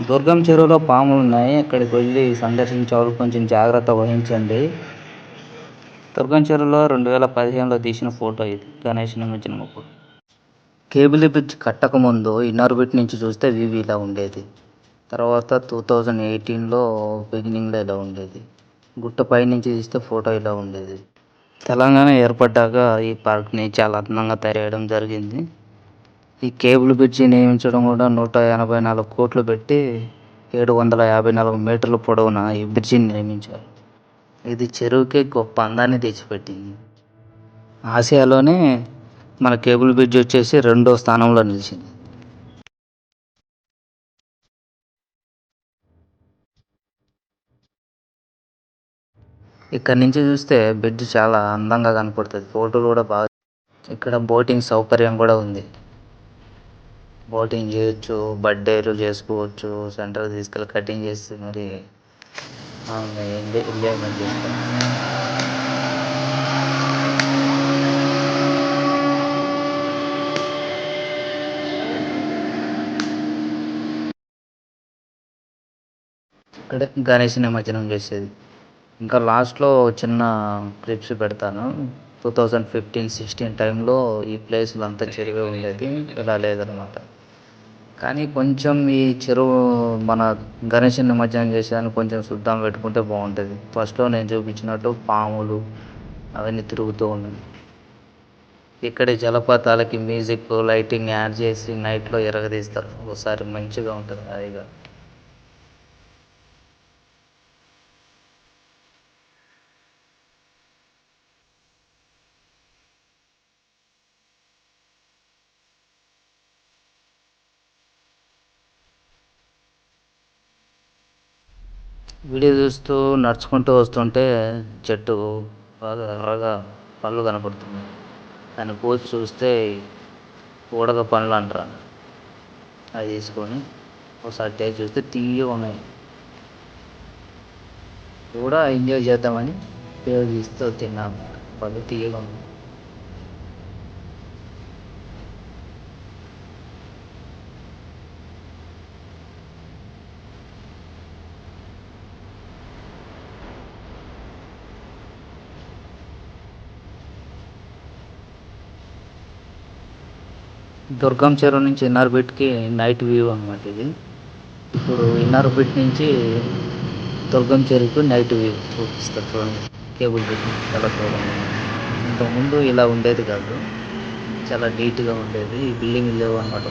దుర్గం చెరువులో పాములున్నాయి. అక్కడికి వెళ్ళి సందర్శించేవాళ్ళు కొంచెం జాగ్రత్త వహించండి. దుర్గం చెరువులో 2015లో తీసిన ఫోటో ఇది. గణేష్ నిమజ్జనమప్పుడు. కేబుల్ బ్రిడ్జ్ కట్టకముందు ఇన్నర్బిట్ నుంచి చూస్తే వ్యూ ఇలా ఉండేది. తర్వాత 2018లో బిగినింగ్లో ఇలా ఉండేది. గుట్టపై నుంచి తీస్తే ఫోటో ఇలా ఉండేది. తెలంగాణ ఏర్పడ్డాక ఈ పార్క్ని చాలా అందంగా తయారు చేయడం జరిగింది. ఈ కేబుల్ బ్రిడ్జి నిర్మించడం కూడా 184 కోట్లు పెట్టి 754 మీటర్ల పొడవున ఈ బ్రిడ్జిని నిర్మించారు. ఇది చెరువుకి గొప్ప అందాన్ని తెచ్చిపెట్టింది. ఆసియాలోనే మన కేబుల్ బ్రిడ్జ్ వచ్చేసి 2వ స్థానంలో నిలిచింది. ఇక్కడ నుంచి చూస్తే బ్రిడ్జ్ చాలా అందంగా కనపడుతుంది. ఫోటోలు కూడా బాగా. ఇక్కడ బోటింగ్ సౌకర్యం కూడా ఉంది. బోటింగ్ చేయొచ్చు, బర్త్డేలు చేసుకోవచ్చు, సెంటర్ తీసుకెళ్ళి కటింగ్ చేసి మరి ఎంజాయ్మెంట్ చేస్తాం. ఇక్కడే గణేష్ నిమజ్జనం చేసేది. ఇంకా లాస్ట్లో చిన్న క్లిప్స్ పెడతాను. 2015-16 టైంలో ఈ ప్లేస్లో అంతా చెరువే ఉండేది, ఇలా లేదనమాట. కానీ కొంచెం ఈ చెరువు మన గణేష్ నిమజ్జనం చేసేదానికి కొంచెం శుద్ధం పెట్టుకుంటే బాగుంటుంది. ఫస్ట్లో నేను చూపించినట్టు పాములు అవన్నీ తిరుగుతూ ఉన్నాయి. ఇక్కడ జలపాతాలకి మ్యూజిక్, లైటింగ్ యాడ్ చేసి నైట్లో ఎరగదీస్తారు. ఒకసారి మంచిగా ఉంటుంది హాయిగా. వీడియో చూస్తూ నడుచుకుంటూ వస్తుంటే చెట్టు బాగా పళ్ళు కనపడుతున్నాయి. దాన్ని కోసి చూస్తే ఊడగ పండ్లు అంటారు. అది తీసుకొని ఒకసారి టేస్ట్ చూస్తే తీయగా ఉన్నాయి. కూడా ఎంజాయ్ చేద్దామని పేరు తీస్తూ తిన్నాము. పళ్ళు తీయగా ఉన్నాయి. దుర్గం చెరువు నుంచి ఇన్నర్బిట్కి నైట్ వ్యూ అన్నమాట ఇది. ఇప్పుడు ఇన్నర్బిట్ నుంచి దుర్గం చెరువుకు నైట్ వ్యూ చూపిస్తారు చూడండి. కేబుల్ బ్రిడ్జ్ చాలా దూరంగా. ఇంతకుముందు ఇలా ఉండేది కాదు, చాలా నీట్గా ఉండేది. ఈ బిల్డింగ్ లేవు అన్నమాట.